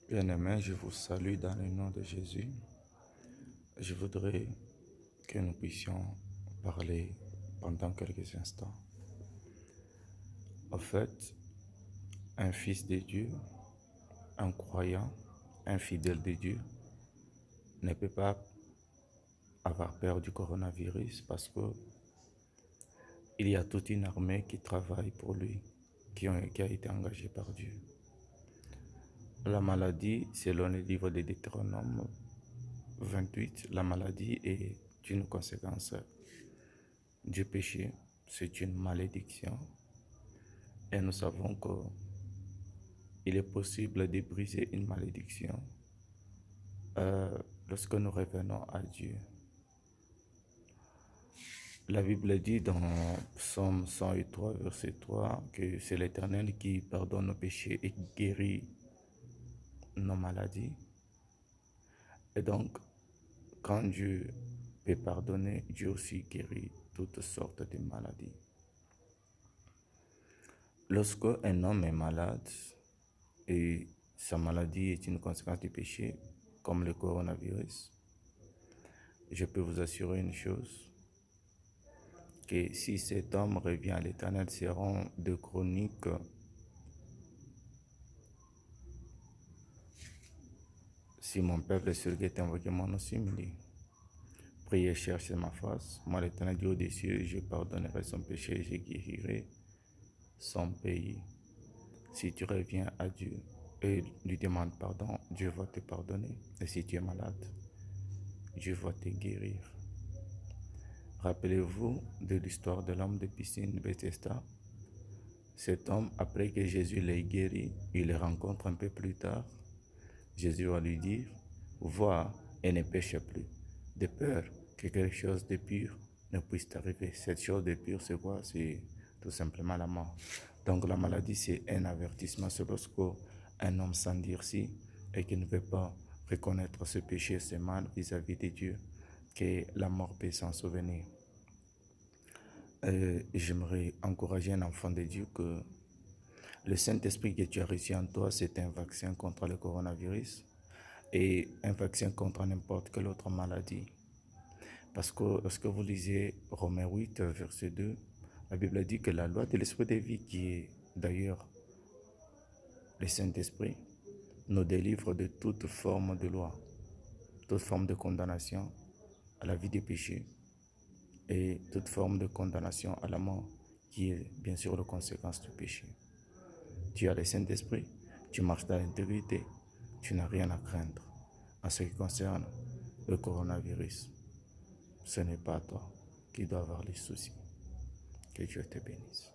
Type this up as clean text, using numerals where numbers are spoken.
Bien-aimés, je vous salue dans le nom de Jésus. Je voudrais que nous puissions parler pendant quelques instants. En fait, un fils de Dieu, un croyant, un fidèle de Dieu ne peut pas avoir peur du coronavirus parce que il y a toute une armée qui travaille pour lui, qui a été engagée par Dieu. La maladie, selon le livre de Deutéronome 28, la maladie est une conséquence du péché, c'est une malédiction. Et nous savons qu'il est possible de briser une malédiction lorsque nous revenons à Dieu. La Bible dit dans Psaume 103, verset 3, que c'est l'Éternel qui pardonne nos péchés et guérit nos maladies. Et donc, quand Dieu peut pardonner, Dieu aussi guérit toutes sortes de maladies. Lorsque un homme est malade et sa maladie est une conséquence du péché, comme le coronavirus, je peux vous assurer une chose, que si cet homme revient à l'Éternel, seront de chroniques si mon peuple sur qui est invoqué mon nom s'humilie. Priez, cherchez ma face. Moi, l'Éternel Dieu des cieux, je pardonnerai son péché, je guérirai son pays. Si tu reviens à Dieu et lui demandes pardon, Dieu va te pardonner. Et si tu es malade, Dieu va te guérir. Rappelez-vous de l'histoire de l'homme de piscine Bethesda. Cet homme, après que Jésus l'ait guéri, il le rencontre un peu plus tard. Jésus va lui dire, vois et ne péche plus, de peur que quelque chose de pur ne puisse t'arriver. Cette chose de pur, c'est quoi? C'est tout simplement la mort. Donc la maladie, c'est un avertissement. C'est lorsque un homme s'endurcit et qu'il ne veut pas reconnaître ce péché, ce mal vis-à-vis de Dieu, que la mort peut s'en souvenir. J'aimerais encourager un enfant de Dieu que le Saint-Esprit que tu as reçu en toi, c'est un vaccin contre le coronavirus et un vaccin contre n'importe quelle autre maladie. Parce que lorsque vous lisez Romains 8, verset 2, la Bible dit que la loi de l'Esprit de vie, qui est d'ailleurs le Saint-Esprit, nous délivre de toute forme de loi, toute forme de condamnation à la vie des péchés et toute forme de condamnation à la mort, qui est bien sûr la conséquence du péché. Tu as le Saint-Esprit, tu marches dans l'intégrité, tu n'as rien à craindre. En ce qui concerne le coronavirus, ce n'est pas toi qui dois avoir les soucis. Que Dieu te bénisse.